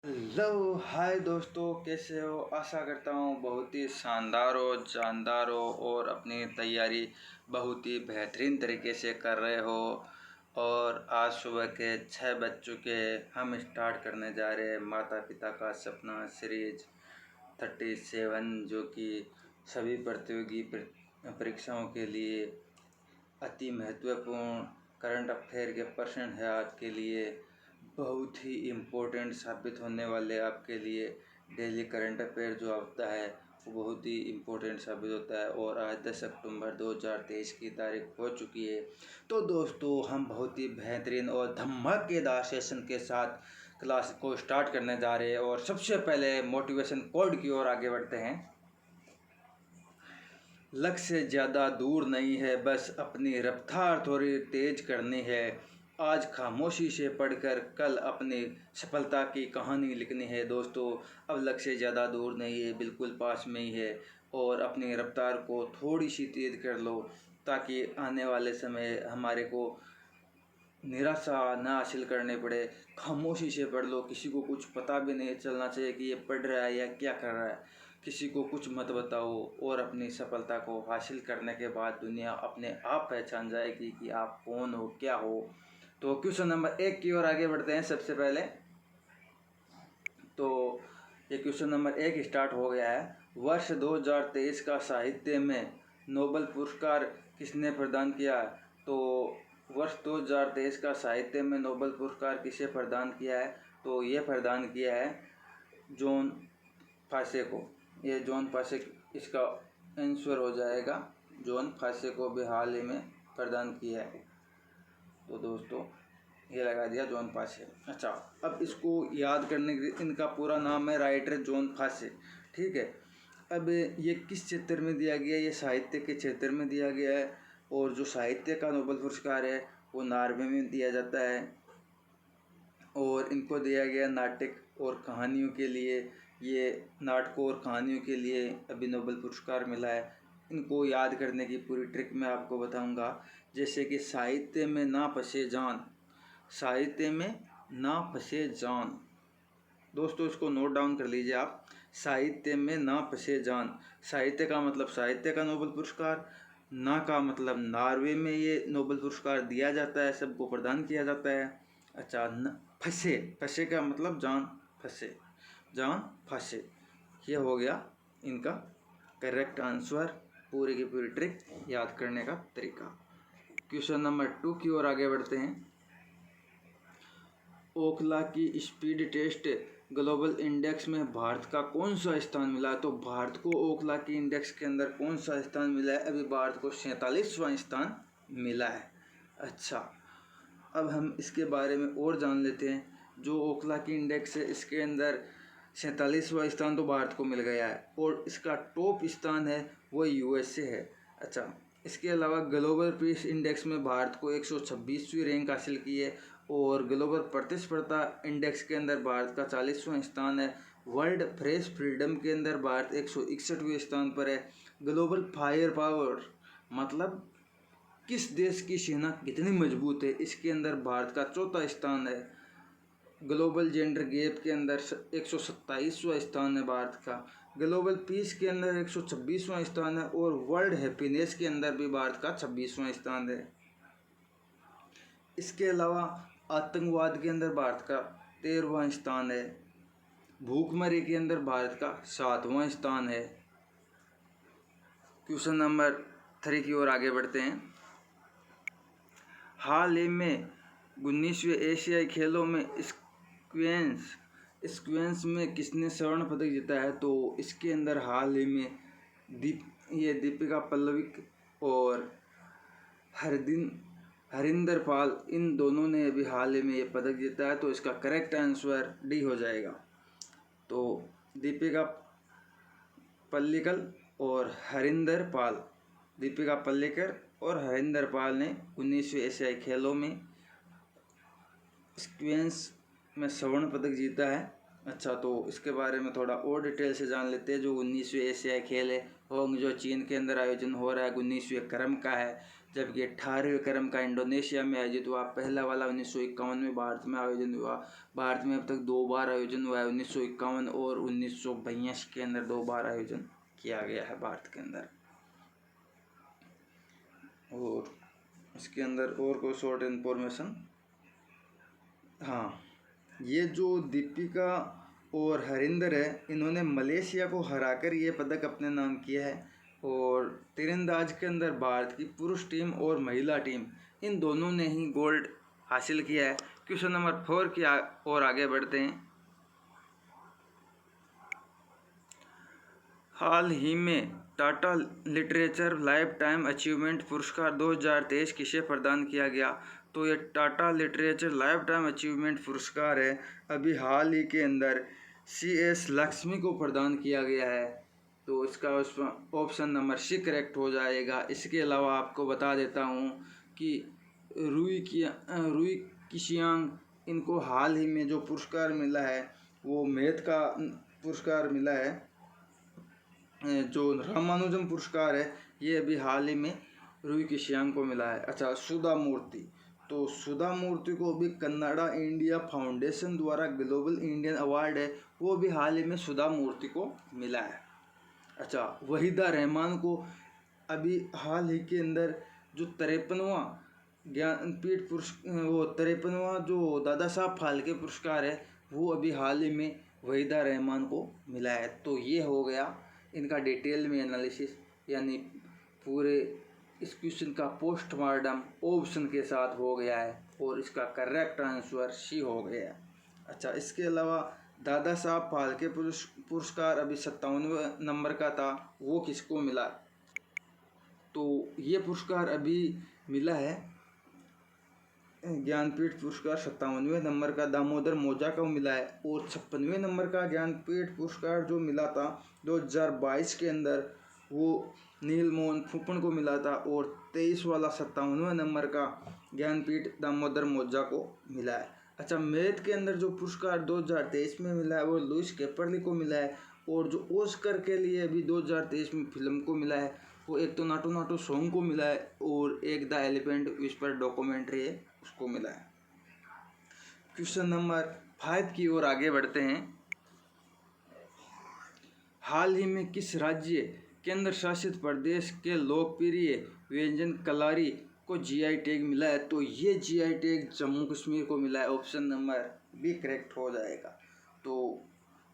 Hello hi दोस्तों, कैसे हो? आशा करता हूँ बहुत ही शानदार हो, जानदार हो और अपनी तैयारी बहुत ही बेहतरीन तरीके से कर रहे हो। और आज सुबह के 6 बज चुके, हम स्टार्ट करने जा रहे हैं माता पिता का सपना सीरीज 37, जो कि सभी प्रतियोगी परीक्षाओं के लिए अति महत्वपूर्ण करंट अफेयर के प्रश्न है। आपके लिए बहुत ही इम्पोर्टेंट साबित होने वाले, आपके लिए डेली करंट अफेयर जो होता है वो बहुत ही इम्पोर्टेंट साबित होता है। और आज 10 अक्टूबर 2023 की तारीख हो चुकी है। तो दोस्तों, हम बहुत ही बेहतरीन और धमाकेदार सेशन के साथ क्लास को स्टार्ट करने जा रहे हैं। और सबसे पहले मोटिवेशन कोड की ओर आगे बढ़ते हैं। लक्ष्य से ज़्यादा दूर नहीं है, बस अपनी रफ्तार थोड़ी तेज करनी है। आज खामोशी से पढ़कर कल अपनी सफलता की कहानी लिखनी है। दोस्तों, अब लक्ष्य से ज़्यादा दूर नहीं है, बिल्कुल पास में ही है। और अपनी रफ्तार को थोड़ी सी तेज कर लो, ताकि आने वाले समय हमारे को निराशा ना हासिल करने पड़े। खामोशी से पढ़ लो, किसी को कुछ पता भी नहीं चलना चाहिए कि ये पढ़ रहा है या क्या कर रहा है। किसी को कुछ मत बताओ। और अपनी सफलता को हासिल करने के बाद दुनिया अपने आप पहचान जाएगी कि आप कौन हो, क्या हो। तो क्वेश्चन नंबर 1 की ओर आगे बढ़ते हैं। सबसे पहले तो ये क्वेश्चन नंबर 1 स्टार्ट हो गया है। वर्ष 2023 का साहित्य में नोबेल पुरस्कार किसने प्रदान किया? तो वर्ष 2023 का साहित्य में नोबेल पुरस्कार किसे प्रदान किया है? तो ये प्रदान किया है जॉन फासे को। ये जॉन फासे इसका आंसर हो जाएगा। जॉन फासे को भी हाल ही में प्रदान किया है। तो दोस्तों, ये लगा दिया जॉन फासे। अच्छा, अब इसको याद करने के लिए, इनका पूरा नाम है राइटर जॉन फासे, ठीक है। अब ये किस क्षेत्र में दिया गया? ये साहित्य के क्षेत्र में दिया गया है। और जो साहित्य का नोबेल पुरस्कार है वो नॉर्वे में दिया जाता है। और इनको दिया गया नाटक और कहानियों के लिए। ये नाटकों और कहानियों के लिए अभी नोबेल पुरस्कार मिला है। इनको याद करने की पूरी ट्रिक मैं आपको बताऊंगा। जैसे कि साहित्य में ना फंसे जान, साहित्य में ना फंसे जान। दोस्तों, इसको नोट डाउन कर लीजिए आप। साहित्य में ना फंसे जान। साहित्य का मतलब साहित्य का नोबेल पुरस्कार, ना का मतलब नॉर्वे में ये नोबेल पुरस्कार दिया जाता है, सबको प्रदान किया जाता है। अच्छा, फंसे, फंसे का मतलब जान फंसे, जान फंसे। ये हो गया इनका करेक्ट आंसर। पूरी की पूरी ट्रिक याद करने का तरीका। क्वेश्चन नंबर 2 की ओर आगे बढ़ते हैं। ओखला की स्पीड टेस्ट ग्लोबल इंडेक्स में भारत का कौन सा स्थान मिला? तो भारत को ओखला की इंडेक्स के अंदर कौन सा स्थान मिला है? अभी भारत को 47वां स्थान मिला है। अच्छा, अब हम इसके बारे में और जान लेते हैं। जो ओखला की इंडेक्स है, इसके अंदर 47वां स्थान तो भारत को मिल गया है। और इसका टॉप स्थान है वो यूएसए है। अच्छा, इसके अलावा ग्लोबल पीस इंडेक्स में भारत को 126वीं रैंक हासिल की है। और ग्लोबल प्रतिस्पर्धा इंडेक्स के अंदर भारत का 40वां स्थान है। वर्ल्ड प्रेस फ्रीडम के अंदर भारत 161वें स्थान पर है। ग्लोबल फायर पावर मतलब किस देश की सेना कितनी मजबूत है, इसके अंदर भारत का 4था स्थान है। ग्लोबल जेंडर गैप के अंदर 127वां स्थान है भारत का। ग्लोबल पीस के अंदर 126वां स्थान है। और वर्ल्ड हैप्पीनेस के अंदर भी भारत का 26वां स्थान है। इसके अलावा आतंकवाद के अंदर भारत का 13वां स्थान है। भूखमरी के अंदर भारत का 7वां स्थान है। क्वेश्चन नंबर 3 की ओर आगे बढ़ते हैं। हाल ही में 19वें एशियाई खेलों में स्क्वैश में किसने स्वर्ण पदक जीता है? तो इसके अंदर हाल ही में दीपिका पल्लवी और हरिंदर पाल, इन दोनों ने अभी हाल ही में ये पदक जीता है। तो इसका करेक्ट आंसर डी हो जाएगा। तो दीपिका पल्लिकल और हरिंदर पाल, दीपिका पल्लिकल और हरिंदर पाल ने 19वें एशियाई खेलों में स्क्वैश में स्वर्ण पदक जीता है। अच्छा, तो इसके बारे में थोड़ा और डिटेल से जान लेते हैं। जो 19वें एशियाई खेल है होंगजो चीन के अंदर आयोजन हो रहा है, 19वें क्रम का है। जबकि 18वें क्रम का इंडोनेशिया में आयोजित हुआ। पहला वाला 1951 में भारत में आयोजन हुआ। भारत में अब तक 2 बार आयोजन हुआ है, 1951 और 1982 के अंदर 2 बार आयोजन किया गया है भारत के अंदर। और इसके अंदर और कोई शॉर्ट इन्फॉर्मेशन, हाँ, ये जो दीपिका और हरिंदर है, इन्होंने मलेशिया को हराकर ये पदक अपने नाम किया है। और तीरंदाज के अंदर भारत की पुरुष टीम और महिला टीम इन दोनों ने ही गोल्ड हासिल किया है। क्वेश्चन नंबर 4 की और आगे बढ़ते हैं। हाल ही में Tata literature life time achievement पुरस्कार 2023 किसे प्रदान किया गया? तो ये Tata literature life time achievement पुरस्कार है, अभी हाल ही के अंदर CS लक्ष्मी को प्रदान किया गया है। तो इसका ऑप्शन नंबर सी करेक्ट हो जाएगा। इसके अलावा आपको बता देता हूँ कि रुई किशियांग, इनको हाल ही में जो पुरस्कार मिला है वो मैथ का पुरस्कार मिला है। जो रामानुजम पुरस्कार है ये अभी हाल ही में रुई किशियांग को मिला है। अच्छा, सुधा मूर्ति, तो सुधा मूर्ति को भी कन्नाडा इंडिया फाउंडेशन द्वारा ग्लोबल इंडियन अवार्ड है, वो भी हाल ही में सुधा मूर्ति को मिला है। अच्छा, वहीदा रहमान को अभी हाल ही के अंदर जो 53वां ज्ञानपीठ वो 53वां जो दादा साहब फाल्के पुरस्कार है वो अभी हाल ही में वहीदा रहमान को मिला है। तो ये हो गया इनका डिटेल में एनालिसिस, यानी पूरे इस क्वेश्चन का पोस्टमार्टम ऑप्शन के साथ हो गया है और इसका करेक्ट आंसर सी हो गया है। अच्छा, इसके अलावा दादा साहब फाल्के पुरस्कार अभी 57वें नंबर का था, वो किसको मिला? तो ये पुरस्कार अभी मिला है ज्ञानपीठ पुरस्कार 57वें नंबर का दामोदर मौजा को मिला है। और 56वें नंबर का ज्ञानपीठ पुरस्कार जो मिला था 2022 के अंदर वो नील मोहन फूकन को मिला था। और 23 वाला 57वें नंबर का ज्ञानपीठ दामोदर मौजा को मिला है। अच्छा, मैथ के अंदर जो पुरस्कार 2023 में मिला है वो लुइस कैपर्ली को मिला है। और जो ऑस्कर के लिए अभी 2023 में फिल्म को मिला है वो एक तो नाटू नाटू सॉन्ग को मिला है और एक द एलिफेंट विस्पर डॉक्यूमेंट्री है उसको मिला है। क्वेश्चन नंबर 5 की ओर आगे बढ़ते हैं। हाल ही में किस राज्य केंद्र शासित प्रदेश के लोकप्रिय व्यंजन कलारी को GI टैग मिला है? तो ये GI टैग जम्मू कश्मीर को मिला है। ऑप्शन नंबर बी करेक्ट हो जाएगा। तो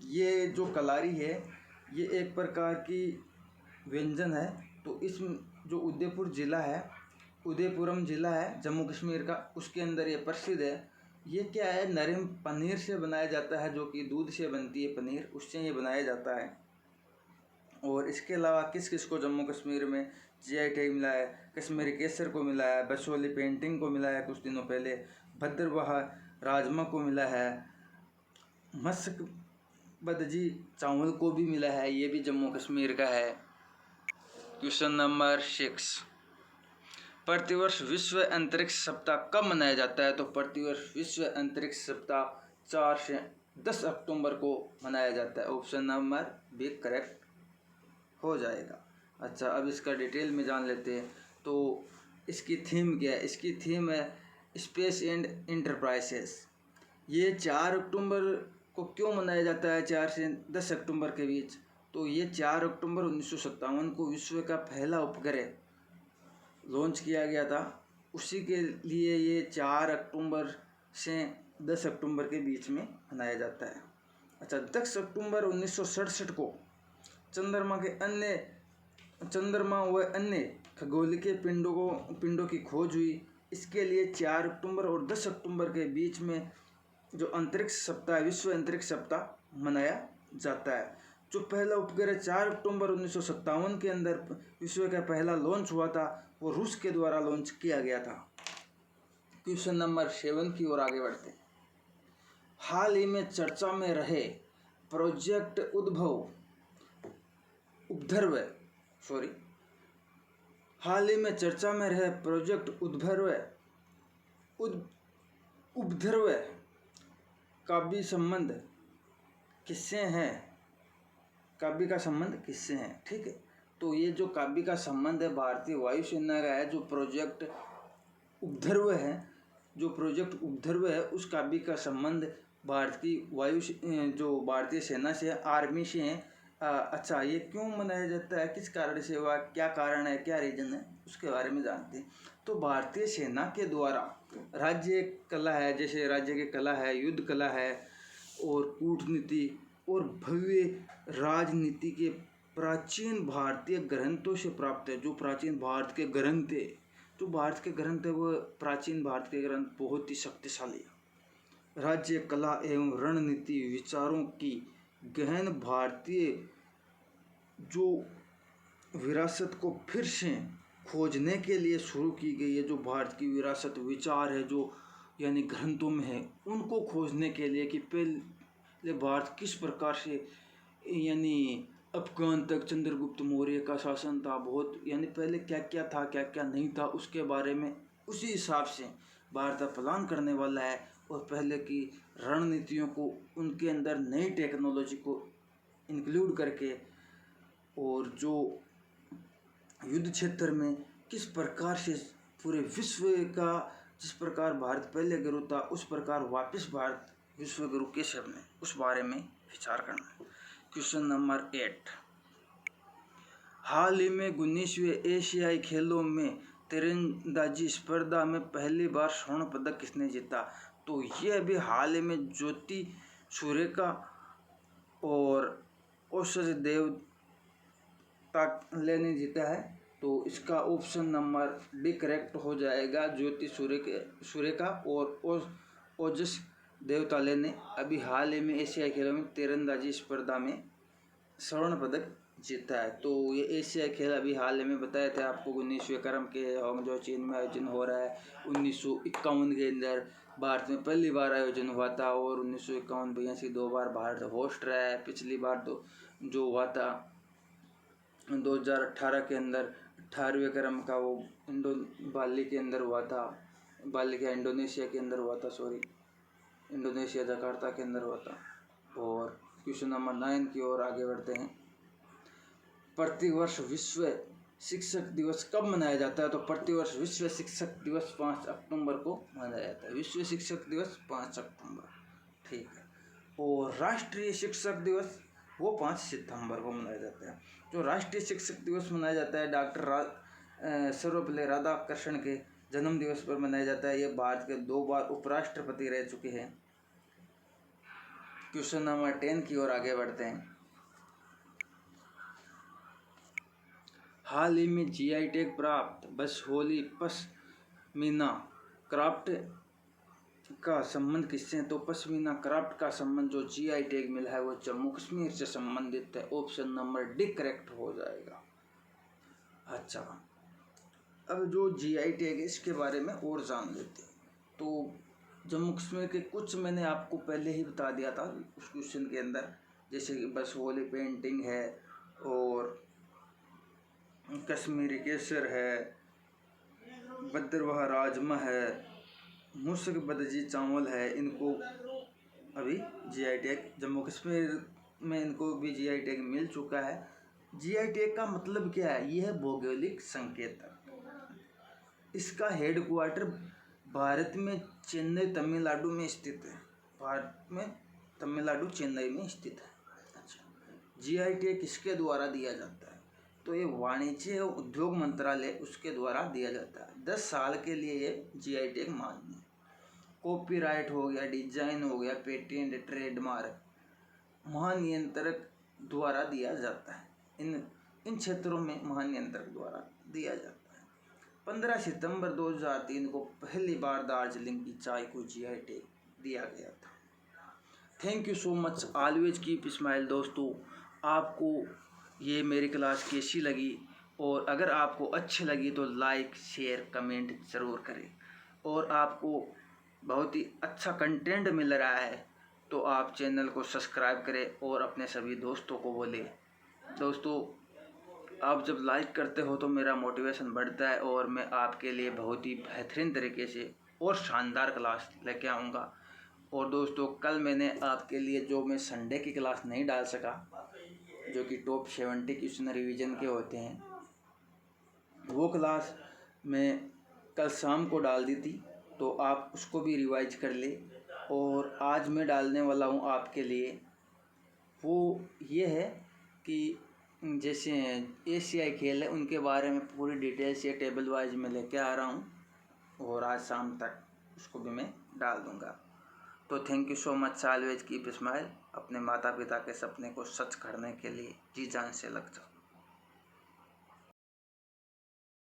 ये जो कलारी है ये एक प्रकार की व्यंजन है। तो इस जो उदयपुरम ज़िला है जम्मू कश्मीर का, उसके अंदर ये प्रसिद्ध है। ये क्या है, नरम पनीर से बनाया जाता है, जो कि दूध से बनती है पनीर, उससे ये बनाया जाता है। और इसके अलावा किस किस को जम्मू कश्मीर में GI टैग मिला है? कश्मीरी केसर को मिला है, बसोली पेंटिंग को मिला है कुछ दिनों पहले, भद्रवाह राजमा को मिला है, मस्क बदजी चावल को भी मिला है, ये भी जम्मू कश्मीर का है। क्वेश्चन नंबर 6, प्रतिवर्ष विश्व अंतरिक्ष सप्ताह कब मनाया जाता है? तो प्रतिवर्ष विश्व अंतरिक्ष सप्ताह 4 से 10 अक्टूबर को मनाया जाता है। ऑप्शन नंबर बी करेक्ट हो जाएगा। अच्छा, अब इसका डिटेल में जान लेते हैं। तो इसकी थीम क्या है? इसकी थीम है स्पेस एंड इंटरप्राइजेस। ये 4 अक्टूबर को क्यों मनाया जाता है 4 से 10 अक्टूबर के बीच? तो ये 4 अक्टूबर 1957 को विश्व का पहला उपग्रह लॉन्च किया गया था, उसी के लिए ये 4 अक्टूबर से 10 अक्टूबर के बीच में मनाया जाता है। अच्छा, 10 अक्टूबर 1967 को चंद्रमा व अन्य खगोलीय पिंडों की खोज हुई। इसके लिए 4 अक्टूबर और 10 अक्टूबर के बीच में जो अंतरिक्ष सप्ताह, विश्व अंतरिक्ष सप्ताह मनाया जाता है। जो पहला उपग्रह 4 अक्टूबर 1957 के अंदर विश्व का पहला लॉन्च हुआ था वो रूस के द्वारा लॉन्च किया गया था। क्वेश्चन नंबर 7 की ओर आगे बढ़ते हैं। हाल ही में चर्चा में रहे प्रोजेक्ट उपध्रव काव्य संबंध किससे हैं? काव्य का संबंध किससे है? ठीक है, तो ये जो काव्य का संबंध है भारतीय वायुसेना का है। जो प्रोजेक्ट उपध्रुव है, उस काव्य का संबंध भारत की जो भारतीय सेना से, आर्मी से है। अच्छा, ये क्यों मनाया जाता है, किस कारण से हुआ, क्या कारण है, क्या रीजन है, उसके बारे में जानते हैं। तो भारतीय सेना के द्वारा राज्य कला है, जैसे राज्य की कला है, युद्ध कला है और कूटनीति और भव्य राजनीति के प्राचीन भारतीय ग्रंथों से प्राप्त है। जो प्राचीन भारत के ग्रंथ है, वो प्राचीन भारत के ग्रंथ बहुत ही शक्तिशाली है। राज्य कला एवं रणनीति विचारों की गहन भारतीय जो विरासत को फिर से खोजने के लिए शुरू की गई है। जो भारत की विरासत विचार है, जो यानी ग्रंथों में है, उनको खोजने के लिए कि पहले भारत किस प्रकार से, यानी अफगान तक चंद्रगुप्त मौर्य का शासन था, बहुत यानी पहले क्या क्या था, क्या क्या नहीं था, उसके बारे में उसी हिसाब से भारत प्लान करने वाला है। और पहले की रणनीतियों को, उनके अंदर नई टेक्नोलॉजी को इंक्लूड करके, और जो युद्ध क्षेत्र में किस प्रकार से पूरे विश्व का, जिस प्रकार भारत पहले गुरु था, उस प्रकार वापस भारत विश्व गुरु कैसे बने, उस बारे में विचार करना है। क्वेश्चन नंबर 8, हाल ही में 19वें एशियाई खेलों में तीरंदाजी स्पर्धा में पहली बार स्वर्ण पदक किसने जीता? तो ये अभी हाल ही में ज्योति सुरेखा और औषधि देवता ने जीता है। तो इसका ऑप्शन नंबर डी करेक्ट हो जाएगा। ज्योति सुरेखा और ओजस देवताले ने अभी हाल ही में एशियाई खेलों में तीरंदाजी स्पर्धा में स्वर्ण पदक जीता है। तो ये एशियाई खेल अभी हाल में बताए थे आपको 19वें क्रम के जो चीन में आयोजन हो रहा है। 1951 के अंदर भारत में पहली बार आयोजन हुआ था और 1951-82 2 बार भारत होस्ट रहा है। पिछली बार जो हुआ था 2018 के अंदर 18वें क्रम का, वो बाली के अंदर हुआ था, इंडोनेशिया के अंदर हुआ था, इंडोनेशिया जकार्ता के अंदर हुआ था। और क्वेश्चन नंबर 9 की ओर आगे बढ़ते हैं। प्रतिवर्ष विश्व शिक्षक दिवस कब मनाया जाता है? तो प्रतिवर्ष विश्व शिक्षक दिवस 5 अक्टूबर को मनाया जाता है। विश्व शिक्षक दिवस 5 अक्टूबर, ठीक है। और राष्ट्रीय शिक्षक दिवस वो 5 सितंबर को मनाया जाता है। जो राष्ट्रीय शिक्षक दिवस मनाया जाता है डॉक्टर सर्वपल्ली राधाकृष्णन के जन्म दिवस पर मनाया जाता है। ये भारत के 2 बार उपराष्ट्रपति रह चुके हैं। क्वेश्चन नंबर 10 की ओर आगे बढ़ते हैं। हाल ही में जीआई टैग प्राप्त बसहोली पश्मीना क्राफ्ट का संबंध किससे है? तो पश्मीना क्राफ्ट का संबंध जो जीआई टैग मिला है वो जम्मू कश्मीर से संबंधित है। ऑप्शन नंबर डी करेक्ट हो जाएगा। अच्छा, अब जो जीआई टैग है इसके बारे में और जान लेते हैं। तो जम्मू कश्मीर के कुछ मैंने आपको पहले ही बता दिया था उस क्वेश्चन के अंदर, जैसे कि बसहोली पेंटिंग है और कश्मीरी केसर है, भद्रवाह राजमा है, मुश्क बदजी चावल है। इनको अभी जीआई टैग जम्मू कश्मीर में इनको भी जीआई टैग मिल चुका है। जीआई टैग का मतलब क्या है? यह है भौगोलिक संकेतक। इसका हेडक्वार्टर भारत में चेन्नई तमिलनाडु में स्थित है। भारत में तमिलनाडु चेन्नई में स्थित है। अच्छा, जीआई टैग किसके द्वारा दिया जाता है? तो ये वाणिज्य और उद्योग मंत्रालय उसके द्वारा दिया जाता है। 10 साल के लिए ये जीआई टैग मान्य है। कॉपीराइट हो गया, डिजाइन हो गया, पेटेंट, ट्रेडमार्क महानियंत्रक द्वारा दिया जाता है। इन क्षेत्रों में महानियंत्रक द्वारा दिया जाता है। 15 सितंबर 2003 को पहली बार दार्जिलिंग की चाय को जीआई टैग दिया गया था। Thank you so much, always keep smile. दोस्तों, आपको ये मेरी क्लास कैसी लगी? और अगर आपको अच्छी लगी तो लाइक, शेयर, कमेंट ज़रूर करें। और आपको बहुत ही अच्छा कंटेंट मिल रहा है तो आप चैनल को सब्सक्राइब करें और अपने सभी दोस्तों को बोलें। दोस्तों, आप जब लाइक करते हो तो मेरा मोटिवेशन बढ़ता है और मैं आपके लिए बहुत ही बेहतरीन तरीके से और शानदार क्लास लेके आऊँगा। और दोस्तों, कल मैंने आपके लिए जो मैं संडे की क्लास नहीं डाल सका, जो कि टॉप 70 क्वेश्चन रिवीजन के होते हैं, वो क्लास मैं कल शाम को डाल दी थी, तो आप उसको भी रिवाइज कर ले। और आज मैं डालने वाला हूँ आपके लिए, वो ये है कि जैसे एशियाई खेल है उनके बारे में पूरी डिटेल्स ये टेबल वाइज में लेके आ रहा हूँ, और आज शाम तक उसको भी मैं डाल दूँगा। तो thank you so much, always keep smile. अपने माता पिता के सपने को सच करने के लिए जी जान से लग जाओ।